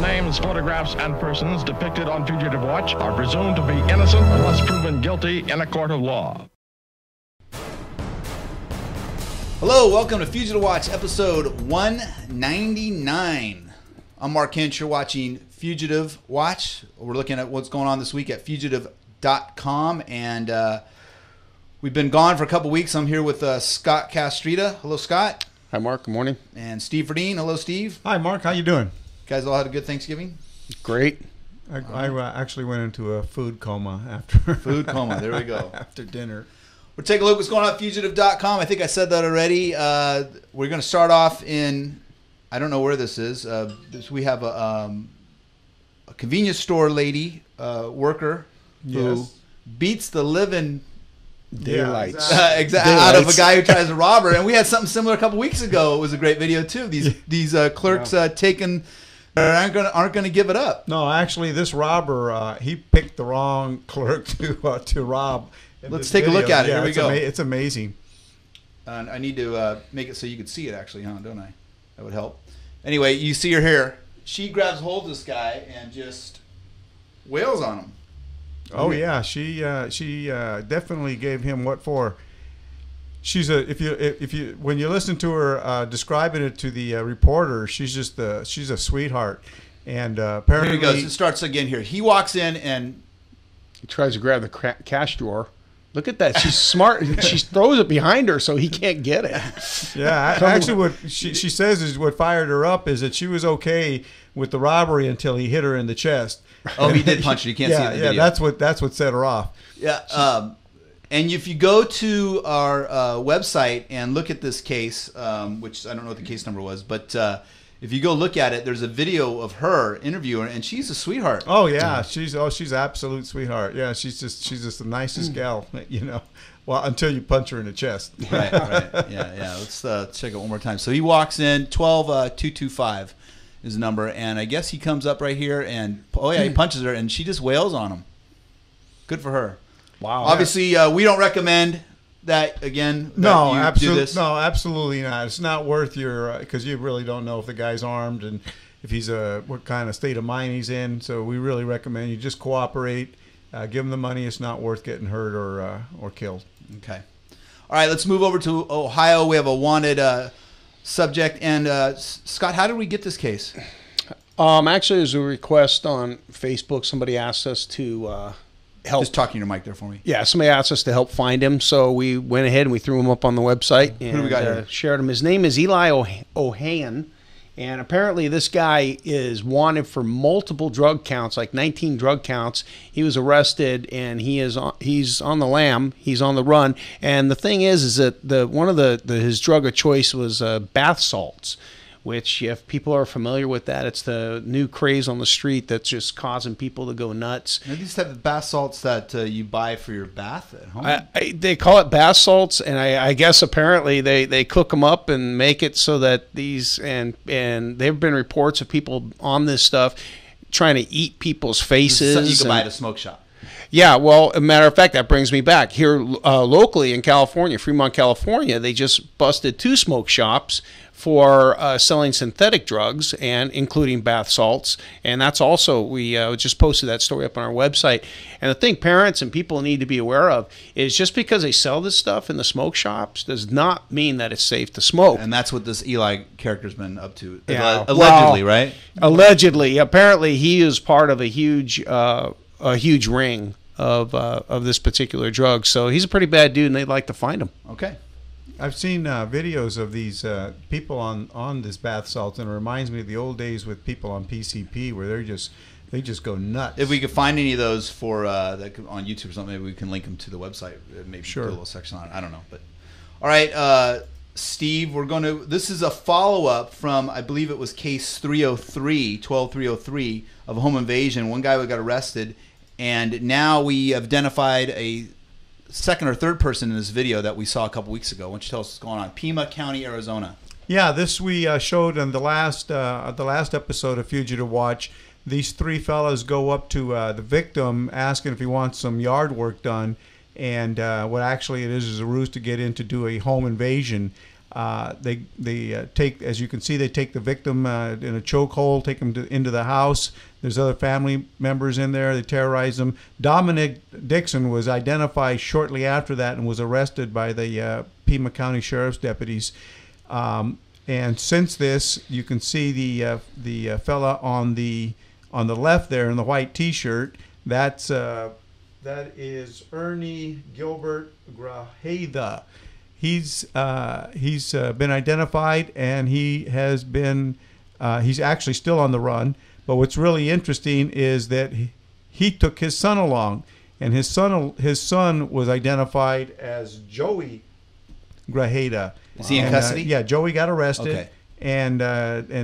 names, photographs, and persons depicted on Fugitive Watch are presumed to be innocent unless proven guilty in a court of law. Hello, welcome to Fugitive Watch, episode 199. I'm Mark Hinch. You're watching Fugitive Watch. We're looking at what's going on this week at fugitive.com, and we've been gone for a couple weeks. I'm here with Scott Castrita. Hello, Scott. Hi, Mark. Good morning. And Steve Verdeen. Hello, Steve. Hi, Mark. How you doing? You guys all had a good Thanksgiving? Great. I actually went into a food coma after Food coma. There we go. after dinner. We'll take a look at what's going on at fugitive.com. I think I said that already. We're going to start off in, I don't know where this is. We have a convenience store lady, worker, who beats the living Daylights. Out of a guy who tries to rob her. And we had something similar a couple weeks ago. It was a great video, too. These clerks taking... aren't going to give it up. No, actually, this robber, he picked the wrong clerk to rob. Let's take a look at it. Here we go. It's amazing. I need to make it so you can see it, actually, huh? Don't I? That would help. Anyway, you see her here. She grabs hold of this guy and just wails on him. Oh yeah, she definitely gave him what for. She's when you listen to her describing it to the reporter, she's a sweetheart. And apparently, here he goes. It starts again here. He walks in and he tries to grab the cash drawer. Look at that. She's smart. She throws it behind her so he can't get it. Yeah, actually what she says is what fired her up is that she was okay with the robbery until he hit her in the chest. Oh, he did punch her. You can't see it in the video. That's what set her off. Yeah. And if you go to our website and look at this case, which I don't know what the case number was, but if you go look at it, there's a video of her interviewing, and she's a sweetheart. Oh yeah, she's an absolute sweetheart. Yeah, she's just the nicest gal, you know. Well, until you punch her in the chest. Right. Yeah. Let's check it one more time. So he walks in, 12225 is the number, and I guess he comes up right here, and he punches her, and she just wails on him. Good for her. Wow. Obviously, we don't recommend that again. No, absolutely not. It's not worth your because you really don't know if the guy's armed and if he's what kind of state of mind he's in. So we really recommend you just cooperate, give him the money. It's not worth getting hurt or killed. Okay. All right, let's move over to Ohio. We have a wanted subject. And Scott, how did we get this case? Actually, there's a request on Facebook. Somebody asked us to help. Just talking to your mic there for me. Yeah, somebody asked us to help find him, so we went ahead and we threw him up on the website and Who do we got here? Shared him. His name is Eli Ohayon, and apparently this guy is wanted for multiple drug counts, like 19 drug counts. He was arrested, and he's on the lam. He's on the run. And the thing is that one of his drug of choice was bath salts, which, if people are familiar with that, it's the new craze on the street that's just causing people to go nuts. Now, these type of bath salts that you buy for your bath at home? They call it bath salts, and I guess apparently they cook them up and make it so that these, and there have been reports of people on this stuff trying to eat people's faces. Something you can buy at a smoke shop. Yeah, well, a matter of fact, that brings me back. Here locally in California, Fremont, California, they just busted 2 smoke shops for selling synthetic drugs, and including bath salts. And that's also, we just posted that story up on our website. And the thing parents and people need to be aware of is just because they sell this stuff in the smoke shops does not mean that it's safe to smoke. And that's what this Eli character's been up to. Yeah. Allegedly, right? Allegedly. Apparently, he is part of a huge ring of this particular drug. So he's a pretty bad dude, and they'd like to find him. Okay. I've seen videos of these people on this bath salts, and it reminds me of the old days with people on PCP where they just go nuts. If we could find any of those for on YouTube or something, maybe we can link them to the website. Maybe sure. Put a little section on it. I don't know, but all right, Steve, this is a follow up from, I believe it was case 12303 of a home invasion. One guy got arrested, and now we identified a second or third person in this video that we saw a couple weeks ago. Why don't you tell us what's going on? Pima County, Arizona. Yeah, this we showed in the last episode of Fugitive Watch. These 3 fellas go up to the victim asking if he wants some yard work done, and what actually it is a ruse to get in to do a home invasion. They take, as you can see, they take the victim in a chokehold, take him into the house. There's other family members in there. They terrorize them. Dominic Dixon was identified shortly after that and was arrested by the Pima County Sheriff's deputies. And since this, you can see the fella on the left there in the white T-shirt. That is Ernie Gilbert Grajeda. He's been identified, and he has been he's actually still on the run. But what's really interesting is that he took his son along, and his son was identified as Joey Grajeda. Is he in custody? Yeah, Joey got arrested, okay. And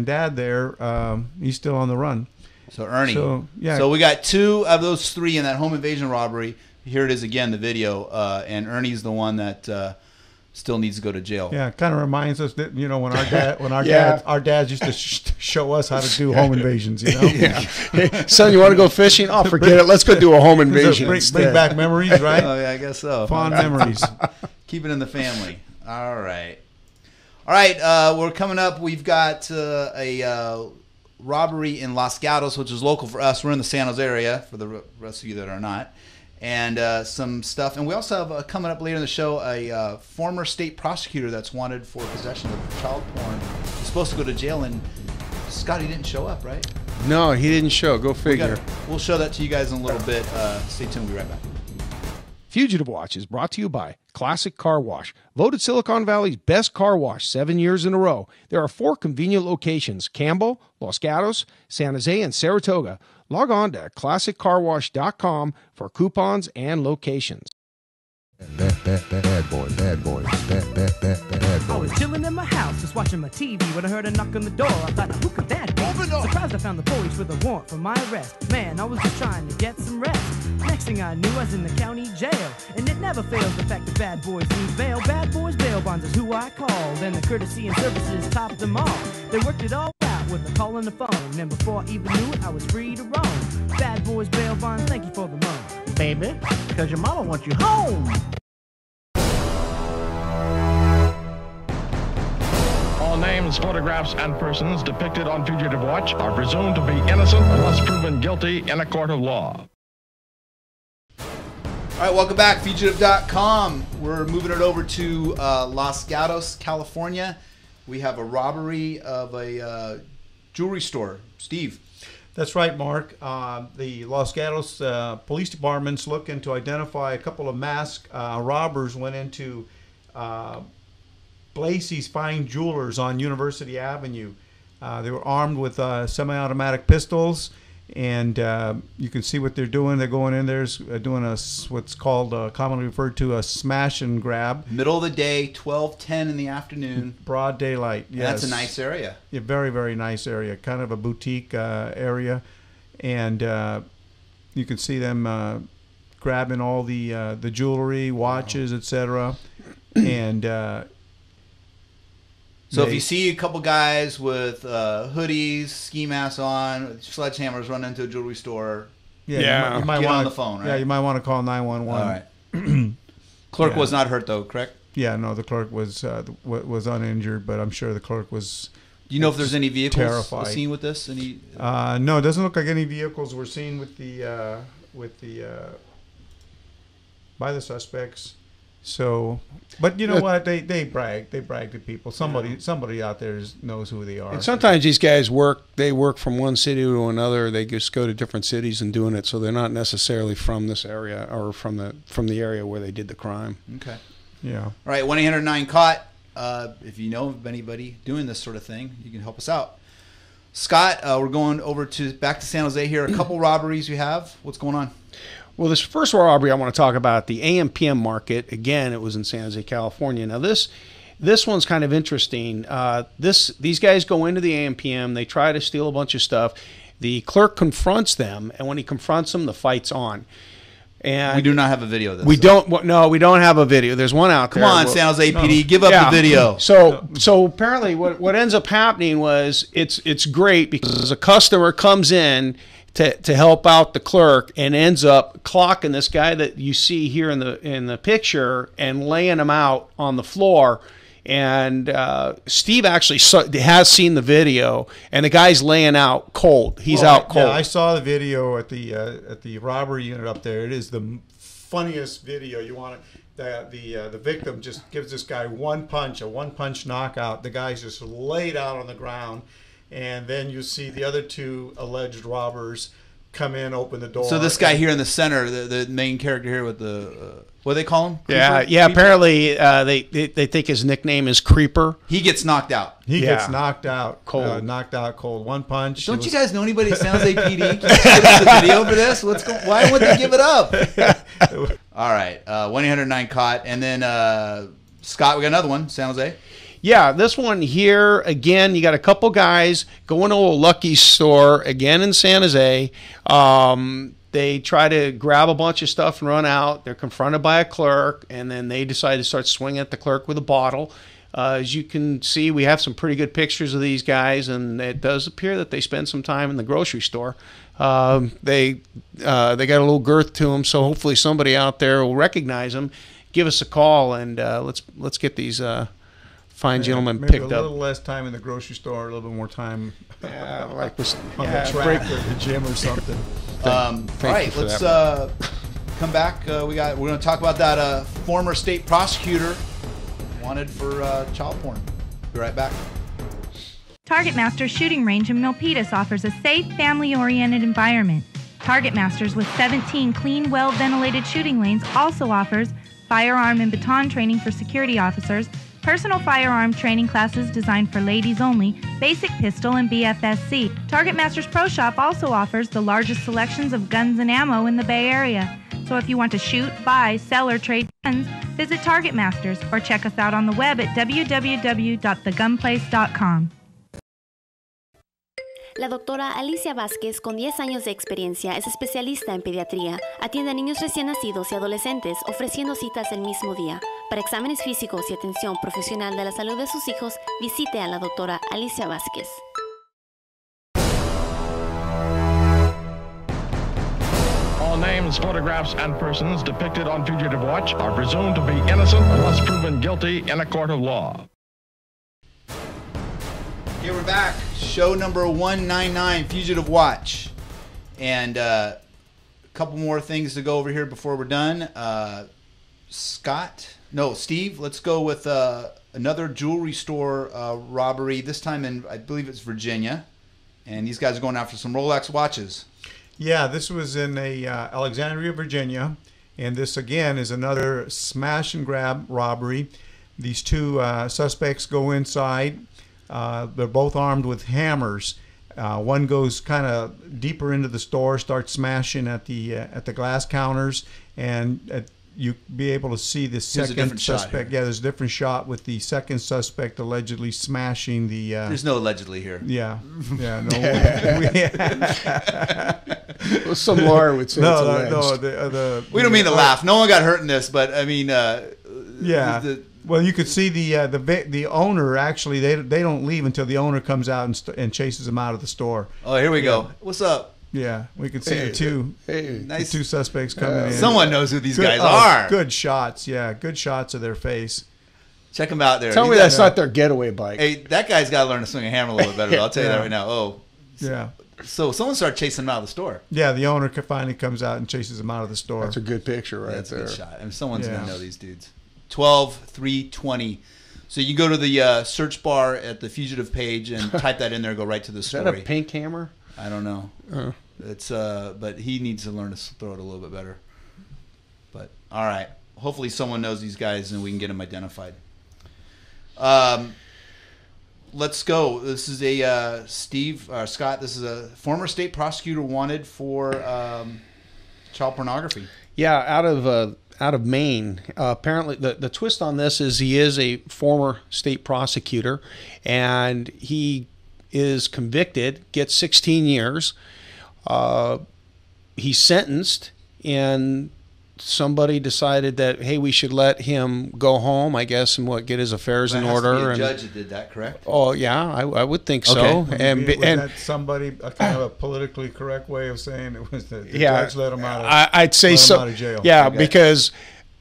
Dad there, he's still on the run. So Ernie. So, yeah. So we got 2 of those 3 in that home invasion robbery. Here it is again, the video, and Ernie's the one that still needs to go to jail. Yeah, it kind of reminds us that, you know, when our dads used to show us how to do home invasions. You know, yeah. Hey, son, you want to go fishing? Oh, forget it. Let's go do a home invasion. Bring back memories, right? Oh yeah, I guess so. Fond memories. Keep it in the family. All right. We're coming up. We've got a robbery in Los Gatos, which is local for us. We're in the San Jose area, for the rest of you that are not. And some stuff. And we also have coming up later in the show a former state prosecutor that's wanted for possession of child porn. He's supposed to go to jail, and Scotty didn't show up, right? No, he didn't show. Go figure. We'll show that to you guys in a little bit. Stay tuned. We'll be right back. Fugitive Watch is brought to you by Classic Car Wash, voted Silicon Valley's best car wash 7 years in a row. There are 4 convenient locations: Campbell, Los Gatos, San Jose, and Saratoga. Log on to ClassicCarWash.com for coupons and locations. Bad boys. I was chilling in my house, just watching my TV, when I heard a knock on the door. I thought, who could that be? Surprised I found the police with a warrant for my arrest. Man, I was just trying to get some rest. Next thing I knew, I was in the county jail. And it never fails the fact that bad boys need bail. Bad boys bail bonds is who I called, and the courtesy and services topped them all. They worked it all out with a call on the phone, and before I even knew it, I was free to roam. Bad boys bail bonds, thank you for the loan. Baby, because your mama wants you home. All names, photographs, and persons depicted on Fugitive Watch are presumed to be innocent unless proven guilty in a court of law. All right, welcome back, Fugitive.com. We're moving it over to Los Gatos, California. We have a robbery of a jewelry store. Steve. That's right, Mark. The Los Gatos Police Department's looking to identify a couple of masked robbers went into Blacey's Fine Jewelers on University Avenue. They were armed with semi-automatic pistols, and you can see what they're doing. They're going in there, doing what's called, commonly referred to, a smash and grab. Middle of the day, 12:10 in the afternoon. Broad daylight, yes. That's a nice area. Yeah, very, very nice area. Kind of a boutique area. And you can see them grabbing all the jewelry, watches, etc. And so if you see a couple guys with hoodies, ski masks on, sledgehammers run into a jewelry store, you might get want on the phone, right? Yeah, you might want to call 911. All right. Clerk was not hurt though, correct? Yeah, no, the clerk was uninjured, but I'm sure the clerk was. Do you know if there's any vehicles terrified. seen with this? Any? No, it doesn't look like any vehicles were seen with the by the suspects. So, but you know what? They brag. They brag to people. Somebody out there knows who they are. And sometimes these guys work from one city to another. They just go to different cities and doing it, so they're not necessarily from this area or from the area where they did the crime. Okay. Yeah. All right, 1-800-9-CAUGHT. If you know of anybody doing this sort of thing, you can help us out. Scott, we're going over back to San Jose here. A couple robberies you have. What's going on? Well, this first robbery I want to talk about, the AMPM market. Again, it was in San Jose, California. Now, this one's kind of interesting. These guys go into the AMPM. They try to steal a bunch of stuff. The clerk confronts them, and when he confronts them, the fight's on. And we do not have a video of this. We don't have a video. There's one out there. Come on, San Jose PD, give up the video. So apparently what ends up happening was it's great because a customer comes in to help out the clerk and ends up clocking this guy that you see here in the picture and laying him out on the floor. And Steve actually has seen the video, and the guy's laying out cold. He's out cold. Yeah, I saw the video at the robbery unit up there. It is the funniest video. You want it. The victim just gives this guy a one-punch knockout. The guy's just laid out on the ground, and then you see the other two alleged robbers come in, open the door. So this guy here in the center, the main character here with the what do they call him? Yeah, Creeper? Apparently, they think his nickname is Creeper. He gets knocked out. He gets knocked out cold. Knocked out cold. One punch. Don't you guys know anybody at San Jose PD? Can you give us a video for this? Why would they give it up? All right, 1-800-9 caught, and then Scott, we got another one, San Jose. Yeah, this one here, again, you got a couple guys going to a Lucky's store, again in San Jose. They try to grab a bunch of stuff and run out. They're confronted by a clerk, and then they decide to start swinging at the clerk with a bottle. As you can see, we have some pretty good pictures of these guys, and it does appear that they spend some time in the grocery store. They got a little girth to them, so hopefully somebody out there will recognize them. Give us a call, and let's get these fine gentlemen maybe picked up. A little less time in the grocery store, a little bit more time Like on the track or the gym or something. All right, let's come back. We're going to talk about that former state prosecutor wanted for child porn. Be right back. Target Master's Shooting Range in Milpitas offers a safe, family-oriented environment. Target Masters, with 17 clean, well-ventilated shooting lanes, also offers firearm and baton training for security officers, personal firearm training classes designed for ladies only, basic pistol, and BFSC. Target Masters Pro Shop also offers the largest selections of guns and ammo in the Bay Area. So if you want to shoot, buy, sell, or trade guns, visit Target Masters or check us out on the web at www.thegunplace.com. La doctora Alicia Vázquez, con 10 años de experiencia, es especialista en pediatría. Atiende a niños recién nacidos y adolescentes, ofreciendo citas el mismo día. Para exámenes físicos y atención profesional de la salud de sus hijos, visite a la doctora Alicia Vázquez. All names, photographs, and persons depicted on Fugitive Watch are presumed to be innocent unless proven guilty in a court of law. Okay, we're back. Show number 199, Fugitive Watch. And a couple more things to go over here before we're done. Steve, let's go with another jewelry store robbery, this time in, I believe it's Virginia. And these guys are going after some Rolex watches. Yeah, this was in Alexandria, Virginia. And this, again, is another smash and grab robbery. These two suspects go inside. They're both armed with hammers. One goes kind of deeper into the store, starts smashing at the glass counters, and you be able to see the second suspect. Yeah, there's a different shot with the second suspect allegedly smashing the. There's no allegedly here. Yeah, no. Well, some lawyer would say no. We don't mean to laugh. No one got hurt in this, but I mean. Yeah. Well, you could see the owner, actually, they don't leave until the owner comes out and chases them out of the store. Oh, here we go. What's up? Yeah, we could see the two suspects coming in. Someone knows who these guys are. Good shots, yeah. Good shots of their face. Check them out there. Tell me that's not their getaway bike. Hey, that guy's got to learn to swing a hammer a little bit better, though. I'll tell you that right now. Oh. Yeah. So someone started chasing him out of the store. Yeah, the owner finally comes out and chases him out of the store. That's a good picture right there. That's a good shot. I mean, someone's going to know these dudes. 12-3-20. So you go to the search bar at the Fugitive page and type that in there. Go right to the story. Is that a pink hammer? I don't know. It's but he needs to learn to throw it a little bit better. But all right, hopefully someone knows these guys and we can get them identified. Let's go. This is a Scott. This is a former state prosecutor wanted for child pornography. Yeah, out of Maine. Apparently, the twist on this is he is a former state prosecutor, and he is convicted, gets 16 years. He's sentenced, and somebody decided that, hey, we should let him go home, I guess, and get his affairs in order. There has to be a judge that did that, correct? Oh, yeah, I would think so. Okay. And that somebody, a kind of a politically correct way of saying it was that the judge let him out of I'd say so. Out of jail. Yeah, because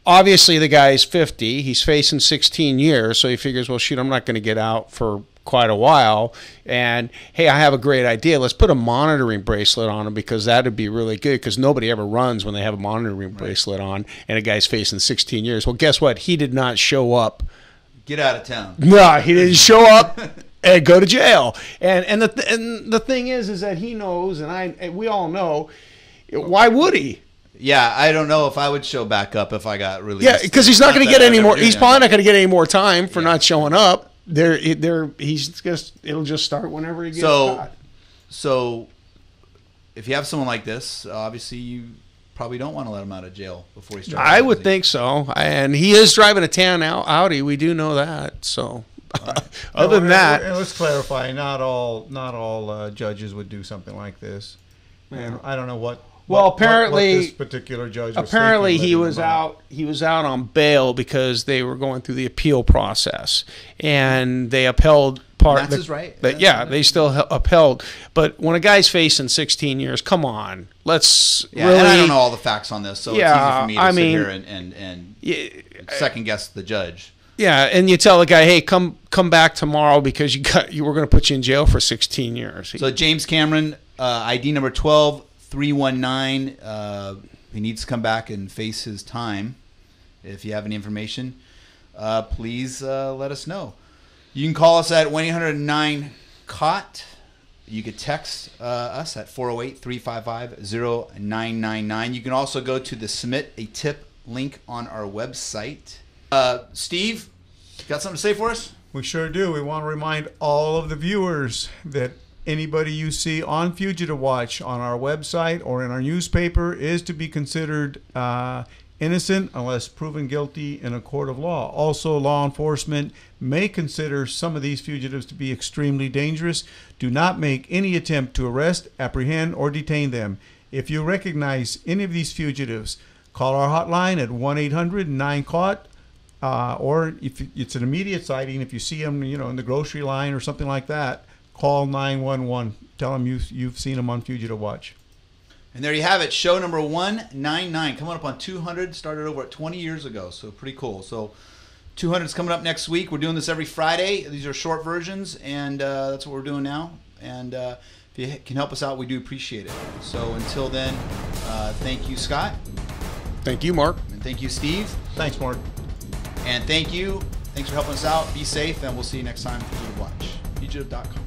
obviously the guy's 50. He's facing 16 years, so he figures, well, shoot, I'm not going to get out for quite a while. And hey, I have a great idea. Let's put a monitoring bracelet on him, because that'd be really good, because nobody ever runs when they have a monitoring bracelet on, and a guy's facing 16 years. Well, guess what? He did not show up. Get out of town. No, he didn't show up and go to jail. And the thing is that he knows, and we all know, why would he? Yeah, I don't know if I would show back up if I got released. Yeah, because he's not going to get any more. He's probably not going to get any more time for not showing up. It'll just start whenever he gets caught. So, if you have someone like this, obviously you probably don't want to let him out of jail before he starts. I would think so, and he is driving a tan Audi. We do know that. So, other than that, let's clarify: not all judges would do something like this. And I don't know what. Well, apparently, what this particular judge was apparently he was out. He was out on bail because they were going through the appeal process, and they upheld part. That's his right. But they still upheld. But when a guy's facing 16 years, come on, let's really. And I don't know all the facts on this, so it's easy for me to sit here and second guess the judge. Yeah, and you tell the guy, hey, come back tomorrow because you were going to put you in jail for 16 years. So James Cameron, ID number 12-319. He needs to come back and face his time. If you have any information, please let us know. You can call us at 1-800-9-CAUGHT. You could text us at 408-355-0999. You can also go to the Submit a Tip link on our website. Steve, got something to say for us? We sure do. We want to remind all of the viewers that anybody you see on Fugitive Watch on our website or in our newspaper is to be considered innocent unless proven guilty in a court of law. Also, law enforcement may consider some of these fugitives to be extremely dangerous. Do not make any attempt to arrest, apprehend, or detain them. If you recognize any of these fugitives, call our hotline at 1-800-9-CAUGHT. Or if it's an immediate sighting, if you see them, in the grocery line or something like that, call 911. Tell them you've seen them on Fugitive Watch. And there you have it. Show number 199 coming up on 200. Started over at 20 years ago, so pretty cool. So 200 is coming up next week. We're doing this every Friday. These are short versions, and that's what we're doing now. And if you can help us out, we do appreciate it. So until then, thank you, Scott. Thank you, Mark. And thank you, Steve. Thanks, Mark. And thank you. Thanks for helping us out. Be safe, and we'll see you next time. Fugitive Watch. Fugitive.com.